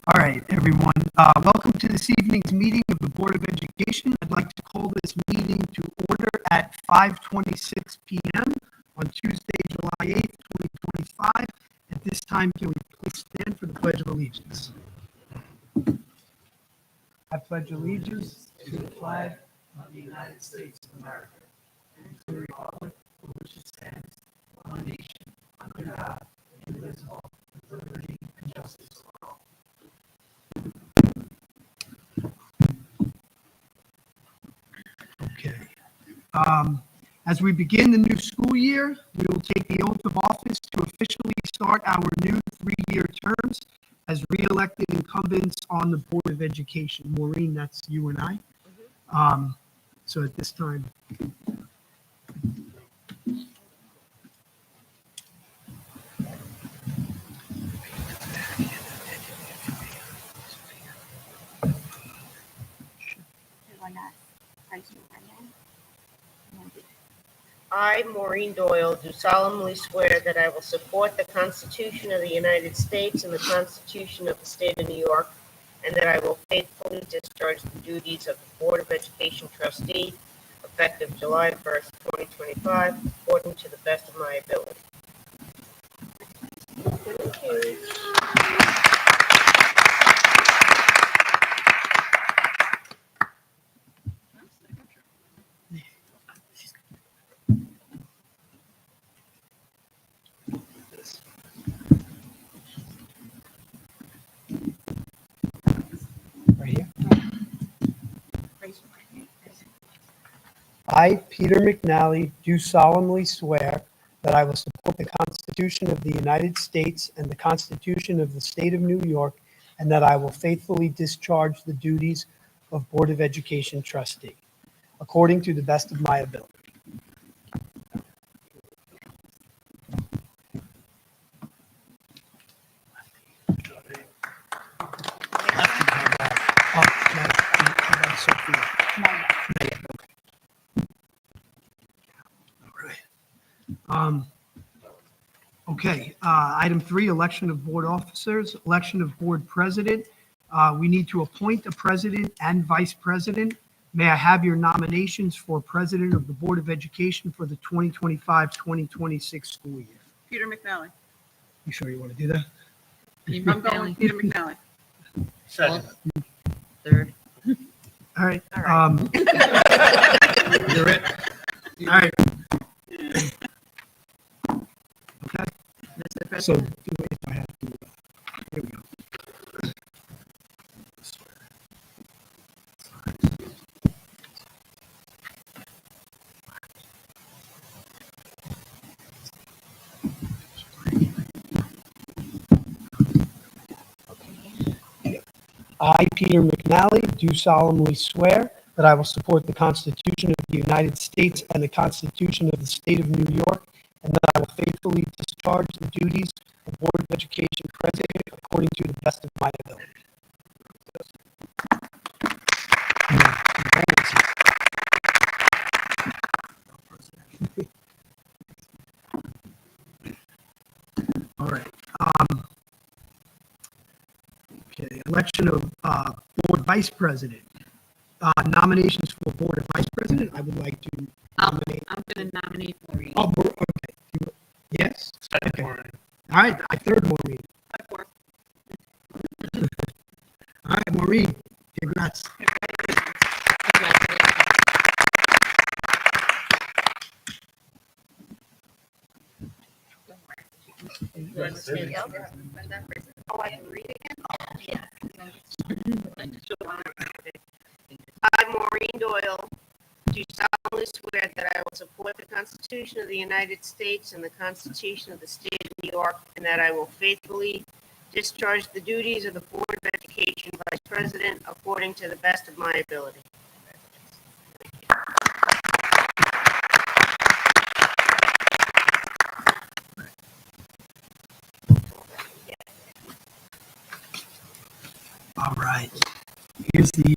All right, everyone. Welcome to this evening's meeting of the Board of Education. I'd like to call this meeting to order at 5:26 p.m. on Tuesday, July 8th, 2025. At this time, can we please stand for the Pledge of Allegiance? I pledge allegiance to the flag of the United States of America and to the republic for which it stands, one nation, under God, indivisible, with liberty and justice for all. Okay. As we begin the new school year, we will take the oath of office to officially start our new 3-year terms as re-elected incumbents on the Board of Education. Maureen, that's you and I. So at this time. I, Maureen Doyle, do solemnly swear that I will support the Constitution of the United States and the Constitution of the State of New York, and that I will faithfully discharge the duties of the Board of Education trustee effective July 1st, 2025, according to the best of my ability. Thank you. Right here. I, Peter McNally, do solemnly swear that I will support the Constitution of the United States and the Constitution of the State of New York, and that I will faithfully discharge the duties of Board of Education trustee, according to the best of my ability. Okay, item 3, election of board officers, election of board president. We need to appoint a president and vice president. May I have your nominations for president of the Board of Education for the 2025-2026 school year? Peter McNally. You sure you want to do that? I'm going with Peter McNally. Second. Third. All right. All right. You're it. All right. Okay. Mr. So, President, if I have to, here we go. I, Peter McNally, do solemnly swear that I will support the Constitution of the United States and the Constitution of the State of New York, and that I will faithfully discharge the duties of Board of Education president according to the best of my ability. All right. Okay, election of board vice president. Nominations for board of vice president. I would like to nominate. I'm going to nominate Maureen. Oh, okay. Yes. Second. Okay. All right. I third Maureen. Fourth. All right, Maureen. Congrats. Oh, I can read again? Yeah. I, Maureen Doyle, do solemnly swear that I will support the Constitution of the United States and the Constitution of the State of New York, and that I will faithfully discharge the duties of the Board of Education Vice President according to the best of my ability. All right. Here's the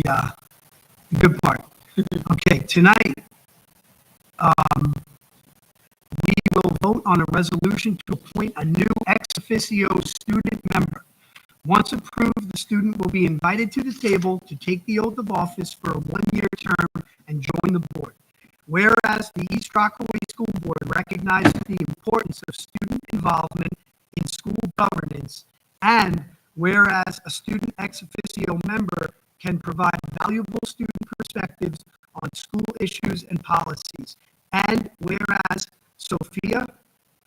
good part. Okay, tonight we will vote on a resolution to appoint a new ex officio student member. Once approved, the student will be invited to the table to take the oath of office for a one-year term and join the board. Whereas the East Rockaway School Board recognizes the importance of student involvement in school governance, and whereas a student ex officio member can provide valuable student perspectives on school issues and policies, and whereas Sophia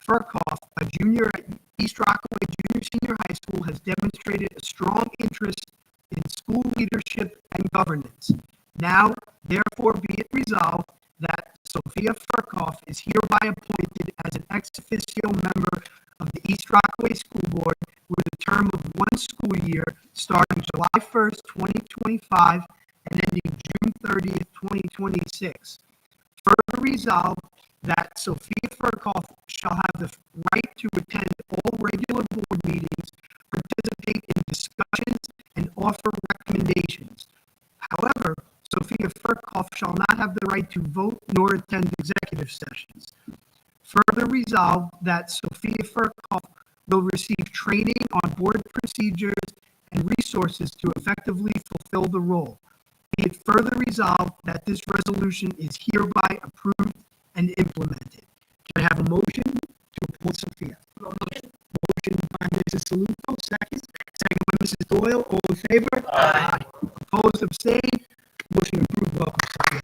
Furkoff, a junior at East Rockaway Junior Senior High School, has demonstrated a strong interest in school leadership and governance. Now, therefore, be it resolved that Sophia Furkoff is hereby appointed as an ex officio member of the East Rockaway School Board with a term of one school year starting July 1st, 2025 and ending June 30th, 2026. Further resolved that Sophia Furkoff shall have the right to attend all regular board meetings, participate in discussions, and offer recommendations. However, Sophia Furkoff shall not have the right to vote nor attend executive sessions. Further resolved that Sophia Furkoff will receive training on board procedures and resources to effectively fulfill the role. Be it further resolved that this resolution is hereby approved and implemented. Can I have a motion to appoint Sophia? Motion by Mrs. Saluto, second. Second by Mrs. Doyle. All in favor? Aye. Opposed, abstained? Motion approved. Welcome, Sophia.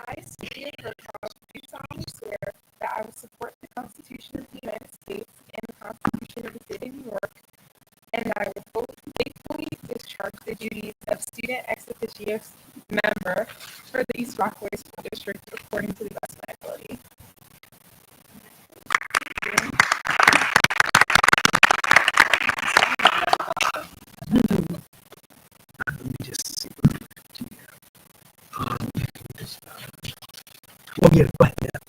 I, Sophia Kirkhoff, do solemnly swear that I will support the Constitution of the United States and the Constitution of the State of New York, and that I will both faithfully discharge the duties of student ex officio member for the East Rockaway School District according to the best of my ability. Let me just see. Well, yeah, go ahead. Yeah.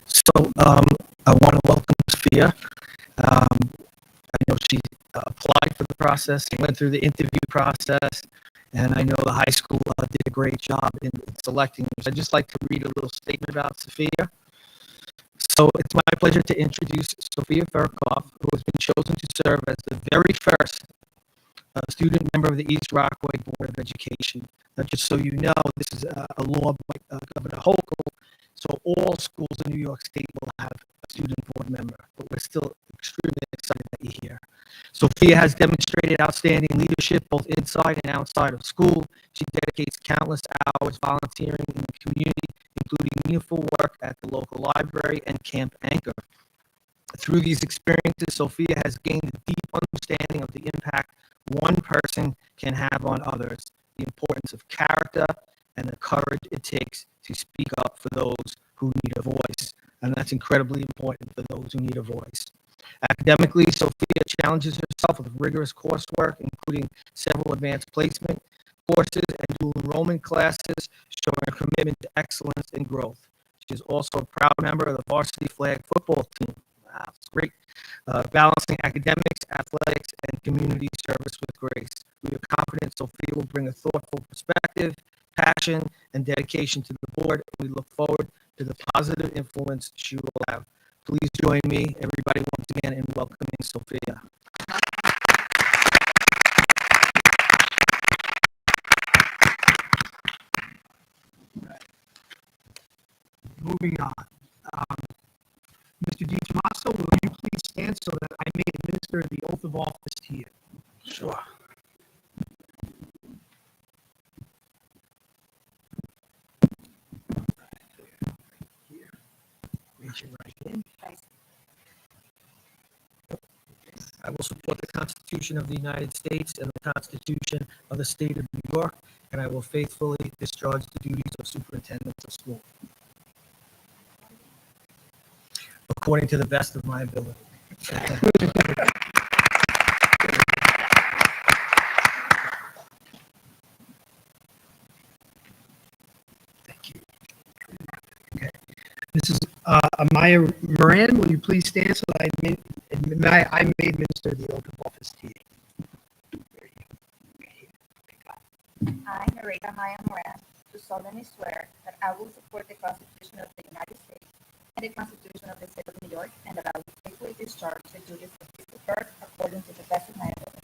So I want to welcome Sophia. I know she applied for the process, went through the interview process, and I know the high school did a great job in selecting her. I'd just like to read a little statement about Sophia. So it's my pleasure to introduce Sophia Furkoff, who has been chosen to serve as the very first student member of the East Rockaway Board of Education. Now, just so you know, this is a law by Governor Hochul, so all schools in New York State will have a student board member, but we're still extremely excited that you're here. Sophia has demonstrated outstanding leadership both inside and outside of school. She dedicates countless hours volunteering in the community, including meaningful work at the local library and Camp Anchor. Through these experiences, Sophia has gained a deep understanding of the impact one person can have on others, the importance of character, and the courage it takes to speak up for those who need a voice. And that's incredibly important for those who need a voice. Academically, Sophia challenges herself with rigorous coursework, including several advanced placement courses and dual enrollment classes, showing a commitment to excellence and growth. She is also a proud member of the varsity flag football team. Wow, that's great. Balancing academics, athletics, and community service with grace. We are confident Sophia will bring a thoughtful perspective, passion, and dedication to the board. We look forward to the positive influence she will have. Please join me, everybody, once again, in welcoming Sophia. Moving on. Mr. DiTomaso, will you please stand so that I may administer the oath of office to you? Sure. Raise your right hand. I will support the Constitution of the United States and the Constitution of the State of New York, and I will faithfully discharge the duties of superintendent of school, according to the best of my ability. Thank you. Okay. This is Amaya Moran. Will you please stand so that I may administer the oath of office to you? I, Narita Maya Moran, do do solemnly swear that I will support the Constitution of the United States and the Constitution of the State of New York, and that I will faithfully discharge the duties of this clerk according to the best of my ability.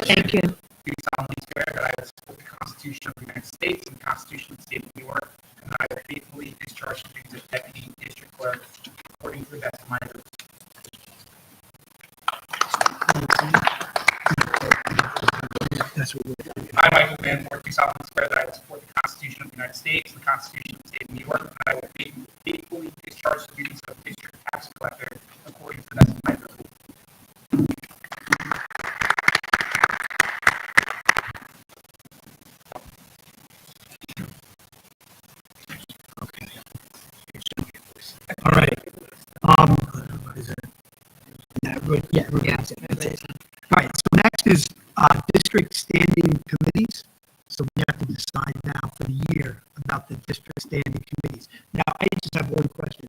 Thank you. Do solemnly swear that I will support the Constitution of the United States and the Constitution of the State of New York, and that I will faithfully discharge the duties of Deputy District Clerk according to the best of my ability. That's what we're doing. I, Michael Vanport, do solemnly swear that I will support the Constitution of the United States and the Constitution of the State of New York, and that I will faithfully discharge the duties of District Tax Collector according to the best of my ability. All right. Yeah. That's it. All right, so next is district standing committees. So we have to decide now for the year about the district standing committees. Now, I just have one question.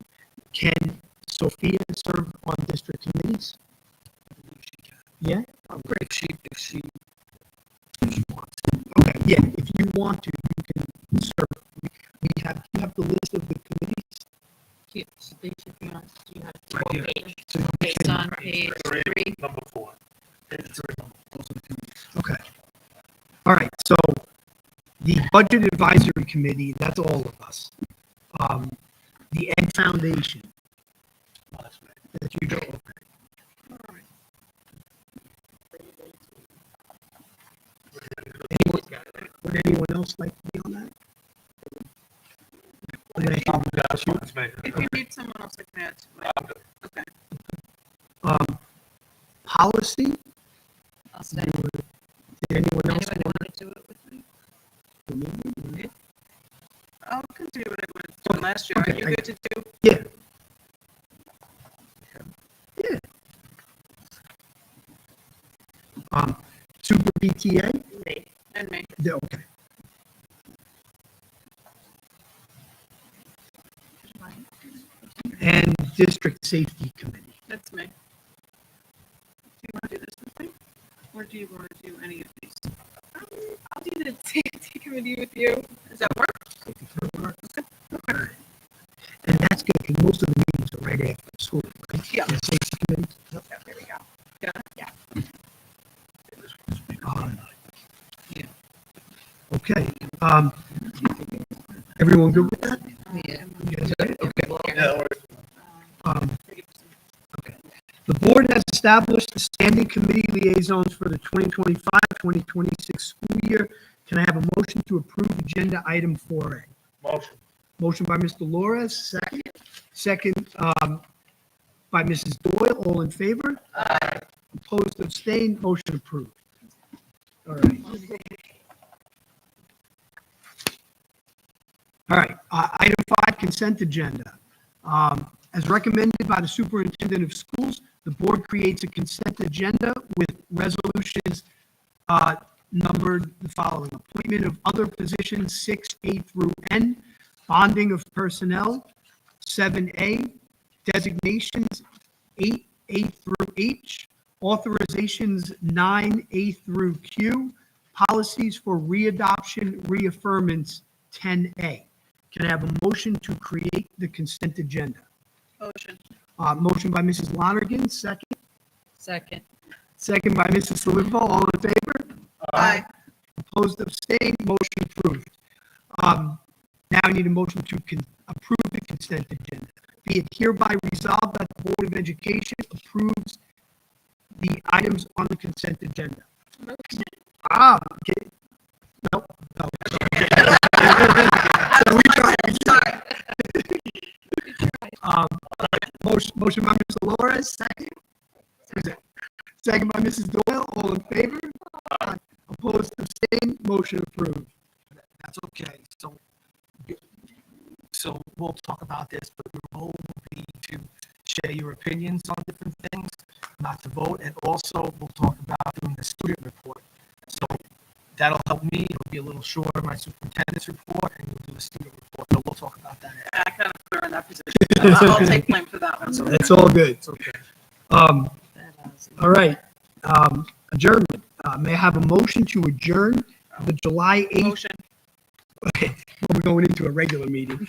Can Sophia serve on district committees? Yeah? Oh, great. If she wants to. Okay, yeah, if you want to, you can serve. You have the list of the committees. They should be on, you have to Right go here. page. So you It's can- on page 3. Number 4. Okay. All right, so the Budget Advisory Committee, that's all of us. The Ed Foundation. That you go, okay. Would anyone else like to be on that? If you need someone else, I can add to it. Okay. Policy, I'll say. did anyone else Anybody want to do it with me? want to? I can do what I wanted to do last year. Are Okay, you I- good to do? Yeah. Yeah. Super BTA? Me. And me. Yeah, okay. And District Safety Committee. That's me. Do you want to do this with me? Or do you want to do any of these? I'll do the safety committee with you. Does that work? Alright. And that's good, because most of the meetings are right after school, right? Yeah. The Safety Committee? Yep. So there we go. Yeah. Yeah. Okay, everyone good with that? Yeah. You guys all right? Okay. Yeah. Okay. The board has established the standing committee liaisons for the 2025-2026 school year. Can I have a motion to approve agenda item 4A? Motion. Motion by Mr. Flores, second. Second by Mrs. Doyle. All in favor? Aye. Opposed, abstained, motion approved. All right. All right, item 5, consent agenda. As recommended by the superintendent of schools, the board creates a consent agenda with resolutions numbered the following: appointment of other positions 6A through N, bonding of personnel 7A, designations 8A through H, authorizations 9A through Q, policies for readoption, reaffirmance 10A. Can I have a motion to create the consent agenda? Motion. Motion by Mrs. Lonergan, second. Second. Second by Mrs. Salivo. All in favor? Aye. Opposed, abstained, motion approved. Now I need a motion to approve the consent agenda. Be it hereby resolved that the Board of Education approves the items on the consent agenda. Motion. Okay. Nope. No. So we tried. Motion by Mr. Flores, second. Second by Mrs. Doyle, all in favor? Opposed, abstained, motion approved. That's okay. So we'll talk about this, but the goal will be to share your opinions on different things, not to vote, and also we'll talk about doing the student report. So that'll help me It'll be a little short of my superintendent's report, and you'll do a student report, but we'll talk about that after. I kind of threw in that position. So I'll take blame for that one. So It's all good. It's okay. All right. Adjournment. May I have a motion to adjourn the July 8th, Motion. we're going into a regular meeting,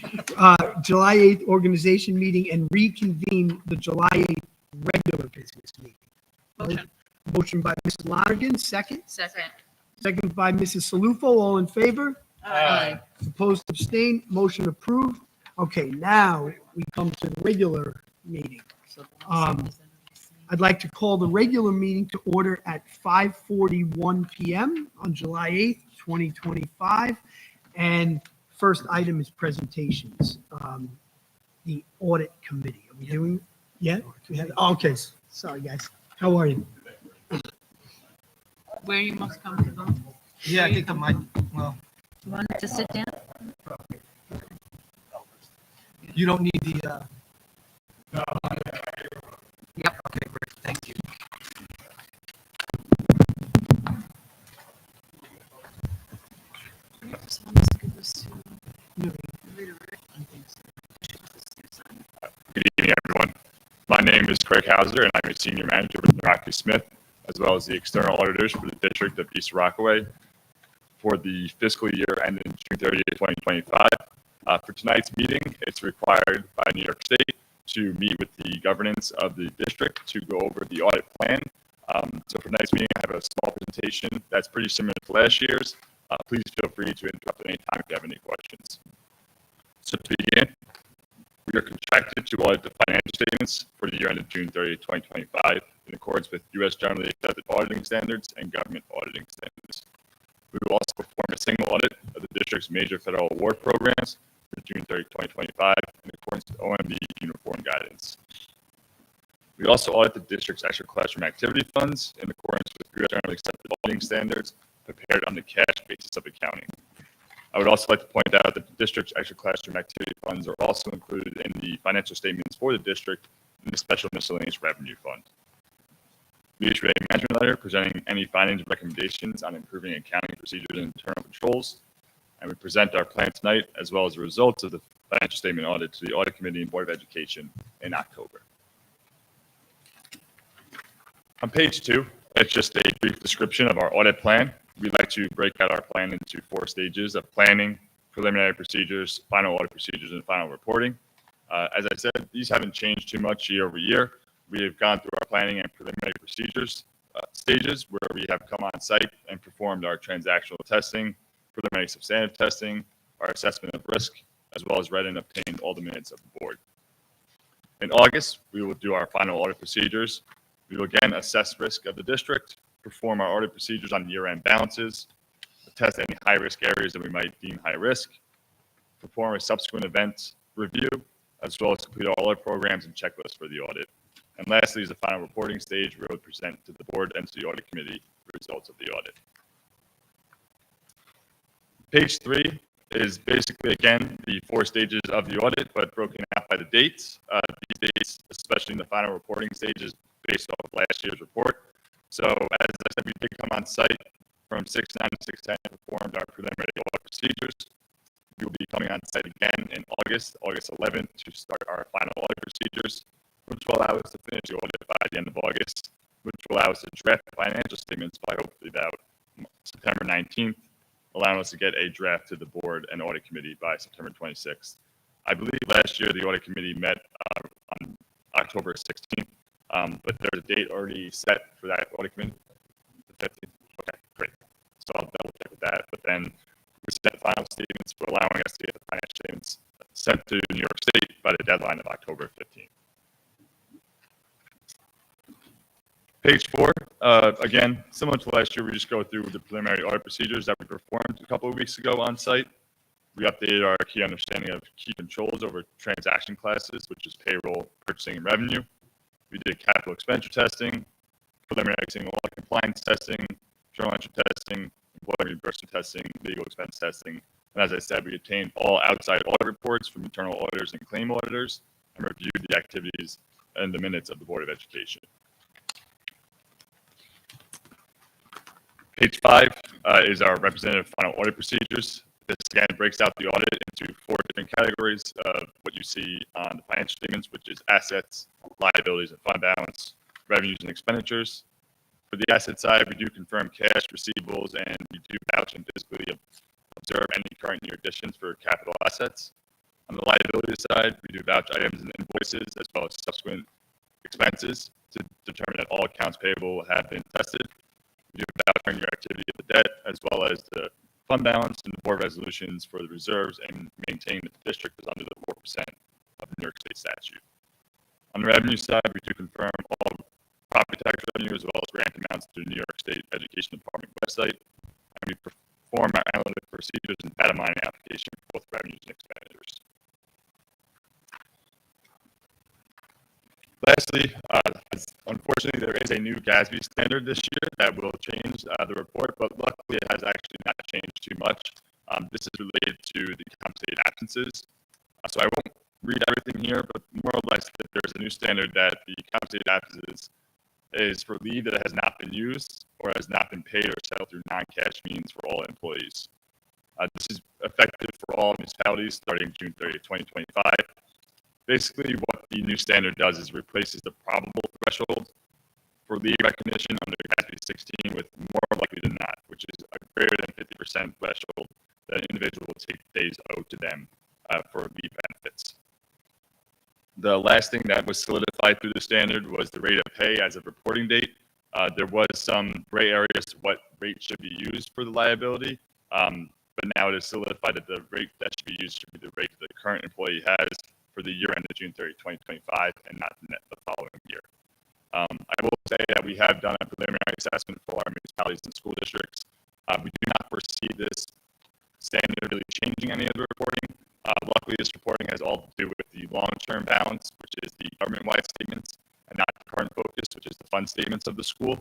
July 8th organization meeting and reconvene the July 8th regular business meeting. Motion. Motion by Mrs. Lonergan, second. Second. Second by Mrs. Salufo, all in favor? Aye. Opposed, abstained, motion approved. Okay, now we come to the regular meeting. I'd like to call the regular meeting to order at 5:41 PM on July 8th, 2025. And first item is presentations. The audit committee. Are we doing? Yeah? Okay, sorry, guys. How are you? Where are you most comfortable? Yeah, I think I might, well, You want to sit down? you don't need the, Yep. okay, great, thank you. Good evening, everyone. My name is Craig Hauser, and I'm a senior manager with Rocky Smith, as well as the external auditors for the District of East Rockaway for the fiscal year ending June 30th, 2025. For tonight's meeting, it's required by New York State to meet with the governance of the district to go over the audit plan. So for tonight's meeting, I have a small presentation that's pretty similar to last year's. Please feel free to interrupt at any time if you have any questions. So to begin, we are contracted to audit the financial statements for the year ended June 30th, 2025, in accordance with U.S. generally accepted auditing standards and government auditing standards. We will also perform a single audit of the district's major federal award programs for June 30th, 2025, in accordance with OMB uniform guidance. We also audit the district's extra classroom activity funds in accordance with U.S. generally accepted auditing standards prepared on the cash basis of accounting. I would also like to point out that the district's extra classroom activity funds are also included in the financial statements for the district in the special miscellaneous revenue fund. We issued a management letter presenting any findings and recommendations on improving accounting procedures and internal controls, and we present our plan tonight as well as the results of the financial statement audit to the Audit Committee and Board of Education in October. On page 2, it's just a brief description of our audit plan. We'd like to break out our plan into 4 stages of planning, preliminary procedures, final audit procedures, and final reporting. As I said, these haven't changed too much year over year. We have gone through our planning and preliminary procedures stages where we have come on site and performed our transactional testing, preliminary substantive testing, our assessment of risk, as well as read and obtained all the minutes of the board. In August, we will do our final audit procedures. We will again assess risk of the district, perform our audit procedures on year-end balances, test any high-risk areas that we might deem high risk, perform a subsequent event review, as well as complete all audit programs and checklists for the audit. And lastly is the final reporting stage where we will present to the board and to the audit committee the results of the audit. Page 3 is basically, again, the 4 stages of the audit, but broken out by the dates. These dates, especially in the final reporting stages, based off of last year's report. So as I said, we did come on site from 6/9 to 6/10 and performed our preliminary audit procedures. We will be coming on site again in August 11th, to start our final audit procedures, which will allow us to finish the audit by the end of August, which will allow us to draft financial statements by hopefully about September 19th, allowing us to get a draft to the board and audit committee by September 26th. I believe last year the audit committee met on October 16th, but there's a date already set for that audit committee. The 15th. Okay, great. So I'll double check with that. But then we sent final statements for allowing us to get the financial statements sent to New York State by the deadline of October 15th. Page 4, again, similar to last year, we just go through the preliminary audit procedures that we performed a couple of weeks ago on site. We updated our key understanding of key controls over transaction classes, which is payroll, purchasing, and revenue. We did capital expenditure testing, preliminary single audit compliance testing, journal entry testing, employee reimbursement testing, legal expense testing. And as I said, we obtained all outside audit reports from internal auditors and claim auditors and reviewed the activities and the minutes of the Board of Education. Page 5 is our representative final audit procedures. This again breaks out the audit into 4 different categories of what you see on the financial statements, which is assets, liabilities, and fund balance, revenues and expenditures. For the asset side, we do confirm cash, receivables, and we do vouch and physically observe any current year additions for capital assets. On the liability side, we do vouch items and invoices as well as subsequent expenses to determine that all accounts payable have been tested. We do vouch current year activity of the debt as well as the fund balance and the board resolutions for the reserves and maintain that the district is under the 4% of the New York State statute. On the revenue side, we do confirm all property tax revenue as well as grant amounts to the New York State Education Department website. And we perform our analytic procedures and data mining application for both revenues and expenditures. Lastly, unfortunately, there is a new GASB standard this year that will change the report, but luckily it has actually not changed too much. This is related to the compensated absences. So I won't read everything here, but more or less that there's a new standard that the compensated absences is for leave that has not been used or has not been paid or settled through non-cash means for all employees. This is effective for all municipalities starting June 30th, 2025. Basically, what the new standard does is replaces the probable threshold for leave recognition under GASB 16 with more likely than not, which is a greater than 50% threshold that an individual will take days owed to them for leave benefits. The last thing that was solidified through the standard was the rate of pay as of reporting date. There was some gray areas to what rate should be used for the liability, but now it is solidified that the rate that should be used should be the rate that the current employee has for the year ended June 30, 2025, and not the following year. I will say that we have done a preliminary assessment for our municipalities and school districts. We do not foresee this standard really changing any of the reporting. Luckily, this reporting has all to do with the long-term balance, which is the government-wide statements, and not the current focus, which is the fund statements of the school.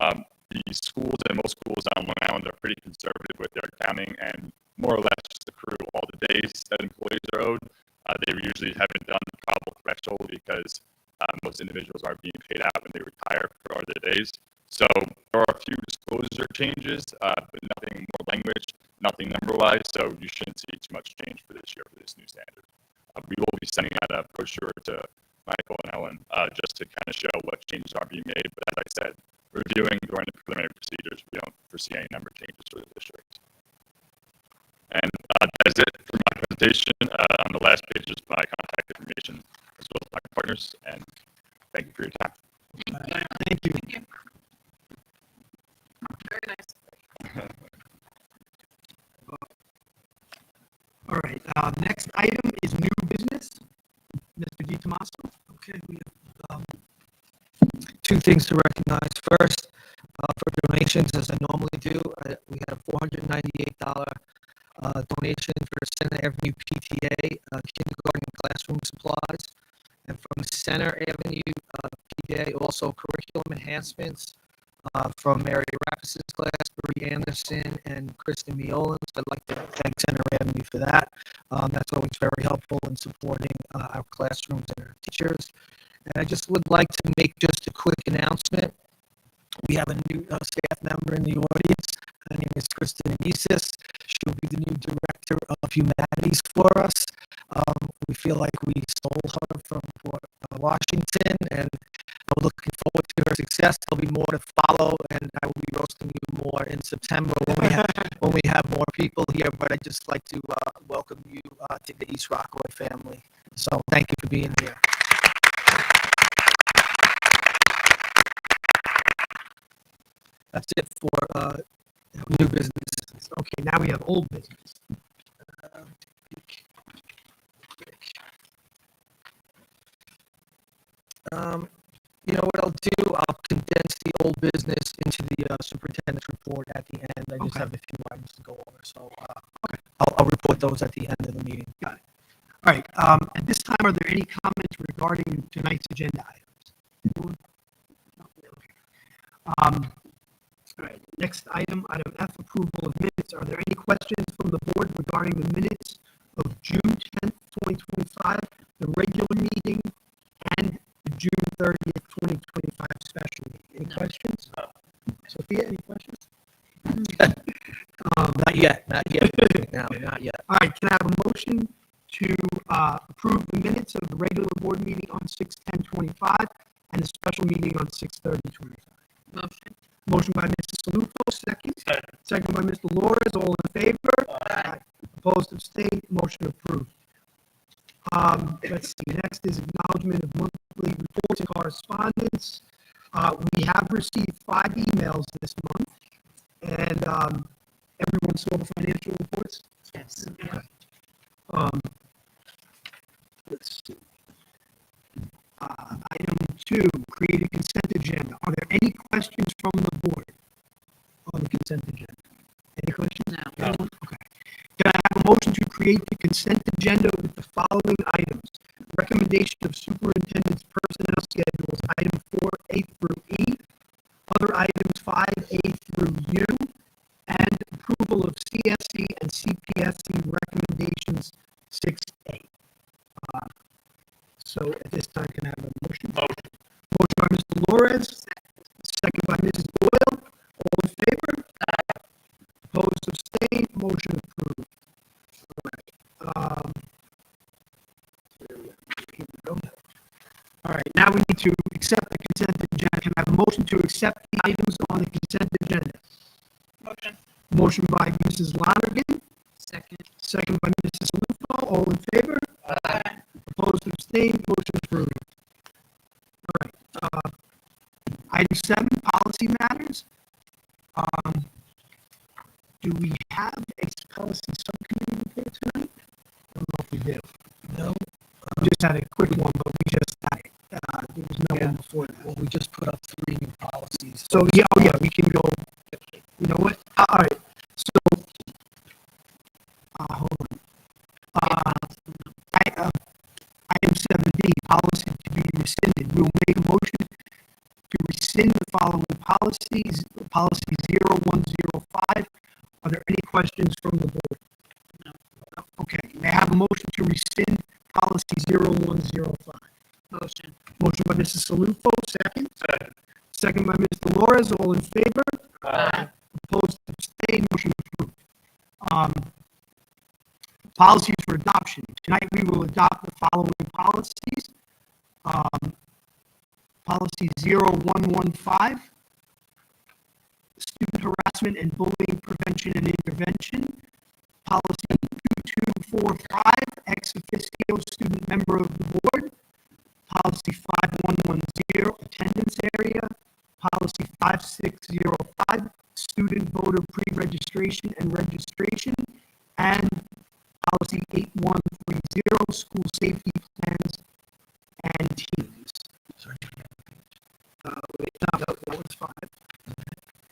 The schools and most schools on Long Island are pretty conservative with their accounting and more or less just accrue all the days that employees are owed. They usually haven't done the probable threshold because most individuals are being paid out when they retire for other days. So there are a few disclosure changes, but nothing more language, nothing number-wise, so you shouldn't see too much change for this year for this new standard. We will be sending out a brochure to Michael and Ellen just to kind of show what changes are being made, but as I said, reviewing during the preliminary procedures, we don't foresee any number changes for the district. And that's it for my presentation. On the last page is my contact information as well as my partners, and thank you for your time. Thank you. Thank you. Very nice. All right, next item is new business. Mr. DiTomaso? Okay, we have 2 things to recognize. First, for donations, as I normally do, we had a $498 donation for Center Avenue PTA, kindergarten classroom supplies, and from Center Avenue PTA, also curriculum enhancements from Mary Rappis's class, Marie Anderson, and Kristen Miolans. I'd like to thank Center Avenue for that. That's always very helpful in supporting our classrooms and our teachers. And I just would like to make just a quick announcement. We have a new staff member in the audience. Her name is Kristen Anisis. She'll be the new director of humanities for us. We feel like we stole her from Washington, and we're looking forward to her success. There'll be more to follow, and I will be roasting you more in September when we have more people here. But I'd just like to welcome you to the East Rockaway family. So thank you for being here. That's it for new business. Okay, now we have old business. You know what I'll do? I'll condense the old business into the superintendent's report at the end. I just Okay. have a few items to go over, so I'll report those at the end of the meeting. Got it. All right, at this time, are there any comments regarding tonight's agenda items? Anyone? No, okay. All right, next item, item F, approval of minutes. Are there any questions from the board regarding the minutes of June 10th, 2025, the regular meeting, and the June 30th, 2025 special meeting? Any questions? Sophia, any questions? Not yet. No, not yet. All right, can I have a motion to approve the minutes of the regular board meeting on 6/10/25 and the special meeting on 6/30/25? Motion. Motion by Mrs. Salufo, second. Second by Mr. Lawrence, all in favor? Aye. Opposed, abstained, motion approved. Let's see, next is acknowledgement of monthly reports and correspondence. We have received 5 emails this month, and everyone saw the financial reports? Yes. Okay. Let's see. Item 2, create a consent agenda. Are there any questions from the board on the consent agenda? Any questions? No. Anyone? Okay. Can I have a motion to create the consent agenda with the following items? Recommendation of superintendent's personnel schedules, item 4A through E, other items 5A through U, and approval of CSE and CPSE recommendations 6A. So at this time, can I have a motion? Motion by Mr. Lawrence, second by Mrs. Doyle. All in favor? Opposed, abstained, motion approved. All right. Here we go. All right, now we need to accept the consent agenda. Can I have a motion to accept the items on the consent agenda? Motion. Motion by Mrs. Lonergan, Second. second by Mrs. Lufo. All in favor? Aye. Opposed, abstained, motion approved. All right. Item 7, policy matters. Do we have a policy subcommittee report tonight? I don't know if we do. No. We just had a quick one, but we just had it. There was no one before that. Well, we just put up 3 new policies. So, yeah, oh yeah, we can go, you know what? All right, so, hold on. Item 7B, policy to be rescinded. We will make a motion to rescind the following policies. Policy 0105. Are there any questions from the board? No. Okay, may I have a motion to rescind policy 0105? Motion. Motion by Mrs. Salufo, second. Second by Mr. Lawrence, all in favor? Aye. Opposed, abstained, motion approved. Policies for adoption. Tonight, we will adopt the following policies. Policy 0115, student harassment and bullying prevention and intervention. Policy 2245, ex officio student member of the board. Policy 5110, attendance area. Policy 5605, student voter pre-registration and registration. And policy 8130, school safety plans and teams. No, that was 5.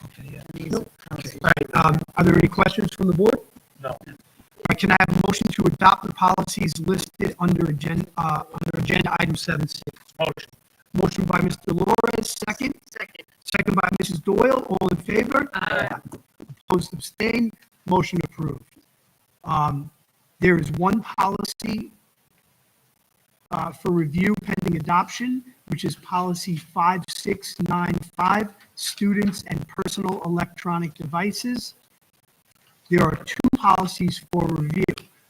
Okay, yeah. Nope. Okay. All right, are there any questions from the board? No. Can I have a motion to adopt the policies listed under agenda item 7C? Motion. Motion by Mr. Lawrence, second. Second. Second by Mrs. Doyle, all in favor? Aye. Opposed, abstained, motion approved. There is one policy for review pending adoption, which is policy 5695, students and personal electronic devices. There are 2 policies for review,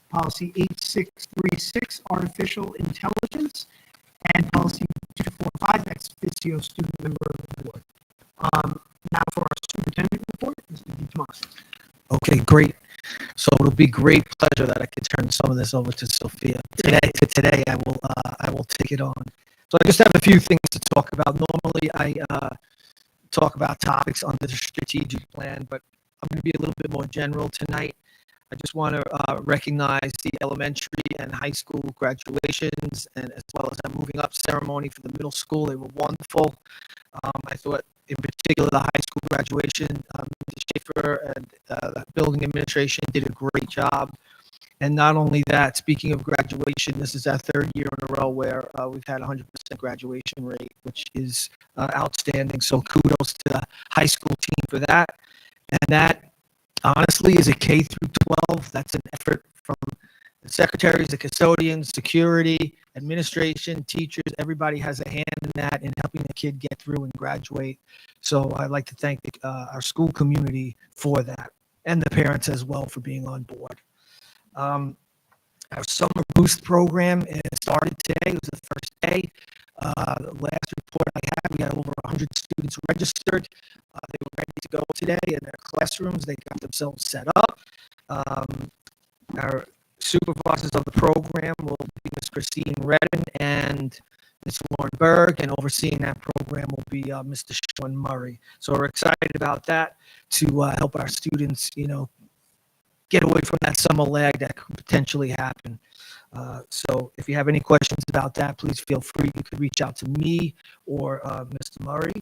policy 8636, artificial intelligence, and policy 245, ex officio student member of the board. Now for our superintendent report, Mr. DeTomaso. Okay, great. So it'll be great pleasure that I can turn some of this over to Sophia. Today, I will take it on. So I just have a few things to talk about. Normally, I talk about topics under the strategic plan, but I'm going to be a little bit more general tonight. I just want to recognize the elementary and high school graduations, and as well as our moving up ceremony for the middle school. They were wonderful. I thought, in particular, the high school graduation, Mrs. Schaefer and the building administration did a great job. And not only that, speaking of graduation, this is our 3rd year in a row where we've had 100% graduation rate, which is outstanding. So kudos to the high school team for that. And that, honestly, is a K through 12. That's an effort from the secretaries, the custodians, security, administration, teachers. Everybody has a hand in that in helping the kid get through and graduate. So I'd like to thank our school community for that. and the parents as well for being on board. Our summer boost program started today. It was the first day. The last report I had, we had over 100 students registered. They were ready to go today in their classrooms. They got themselves set up. Our supervisors of the program will be Ms. Christine Redden and Ms. Lauren Berg, and overseeing that program will be Mr. Sean Murray. So we're excited about that to help our students, get away from that summer lag that could potentially happen. So if you have any questions about that, please feel free. You could reach out to me or Mr. Murray.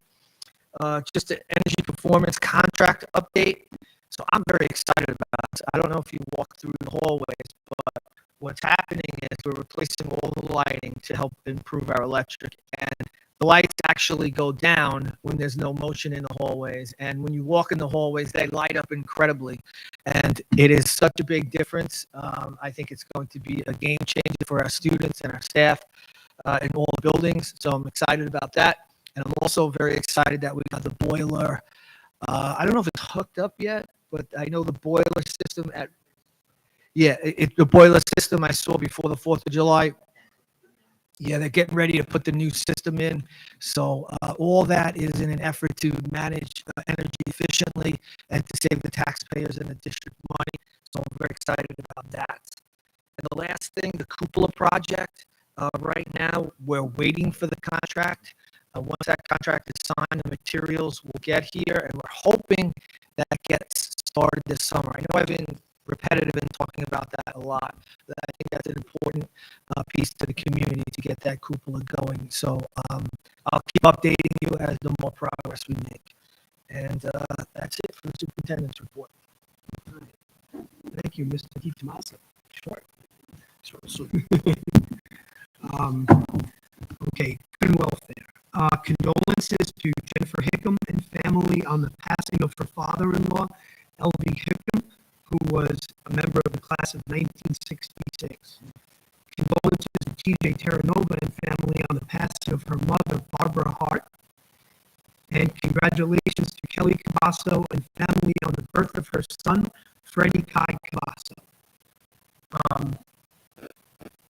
Just an energy performance contract update. So I'm very excited about it. I don't know if you walk through the hallways, but what's happening is we're replacing all the lighting to help improve our electric. And the lights actually go down when there's no motion in the hallways. And when you walk in the hallways, they light up incredibly. And it is such a big difference. I think it's going to be a game changer for our students and our staff in all the buildings. So I'm excited about that. And I'm also very excited that we got the boiler. I don't know if it's hooked up yet, but I know the boiler system the boiler system I saw before the 4th of July. Yeah, they're getting ready to put the new system in. So all that is in an effort to manage energy efficiently and to save the taxpayers and the district money. So I'm very excited about that. And the last thing, the cupola project. Right now, we're waiting for the contract. Once that contract is signed, the materials will get here, and we're hoping that gets started this summer. I know I've been repetitive in talking about that a lot, but I think that's an important piece to the community to get that cupola going. So I'll keep updating you as the more progress we make. And that's it for the superintendent's report. Thank you, Mr. DiTomaso. Short. Okay, good welfare. Condolences to Jennifer Hickam and family on the passing of her father-in-law, L.V. Hickam, who was a member of the class of 1966. Condolences to T.J. Terranova and family on the passing of her mother, Barbara Hart. And congratulations to Kelly Cavasso and family on the birth of her son, Freddie Kai Cavasso.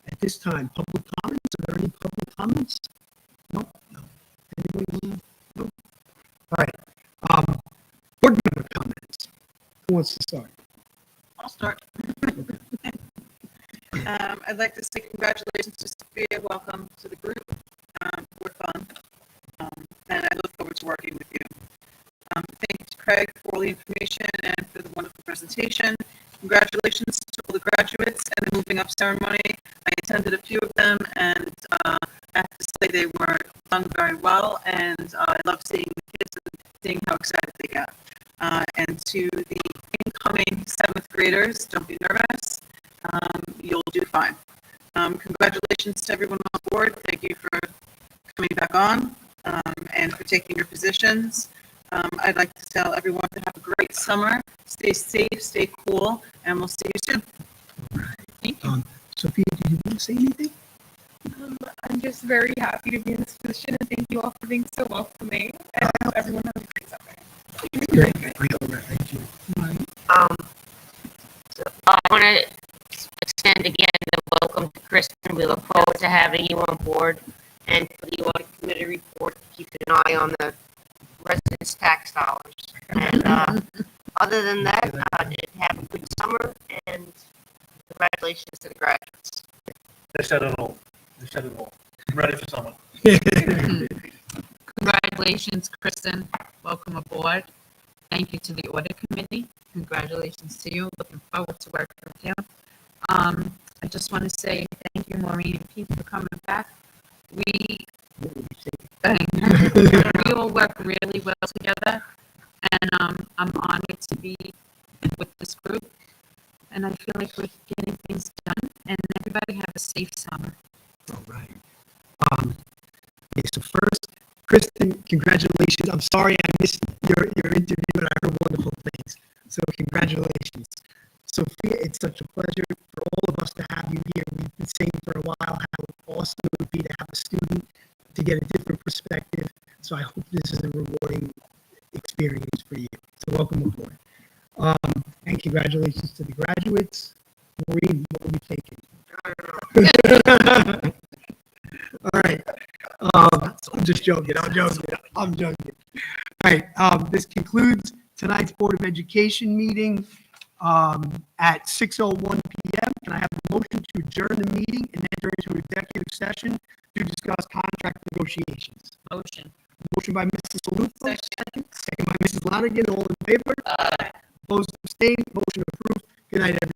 At this time, public comments? Are there any public comments? No? Anybody? No? All right. Board member comments. Who wants to start? I'll start. I'd like to say congratulations to Sophia. Welcome to the group. We're fun. And I look forward to working with you. Thank you to Craig for all the information and for the wonderful presentation. Congratulations to all the graduates and the moving up ceremony. I attended a few of them, and I have to say they were done very well, and I love seeing the kids and seeing how excited they get. And to the incoming 7th graders, don't be nervous. You'll do fine. Congratulations to everyone on board. Thank you for coming back on and for taking your positions. I'd like to tell everyone to have a great summer. Stay safe, stay cool, and we'll see you soon. Thank you. Sophia, do you want to say anything? I'm just very happy to be in this position, and thank you all for being so welcoming. And I hope everyone has a great summer. Great. Thank you. So I want to extend again the welcome to Kristen. We look forward to having you on board. And for the audit committee report, keep an eye on the residents' tax dollars. And other than that, have a good summer and congratulations to the graduates. They said it all. I'm ready for summer. Congratulations, Kristen. Welcome aboard. Thank you to the audit committee. Congratulations to you. Looking forward to working with you. I just want to say thank you, Maureen and Pete, for coming back. We all work really well together, and I'm honored to be with this group. And I feel like we're getting things done. And everybody have a safe summer. All right. Okay, so first, Kristen, congratulations. I'm sorry I missed your interview, and I heard wonderful things. So congratulations. Sophia, it's such a pleasure for all of us to have you here. We've been saying for a while how awesome it would be to have a student to get a different perspective. So I hope this is a rewarding experience for you. So welcome aboard. And congratulations to the graduates. Maureen, what were you taking? All right. I'm just joking. I'm joking. All right. This concludes tonight's Board of Education meeting at 6:01 p.m. Can I have a motion to adjourn the meeting and enter into executive session to discuss contract negotiations? Motion. Motion by Mrs. Salufo, second by Mrs. Lonigan. All in favor? Opposed, abstained, motion approved. Good night, everyone.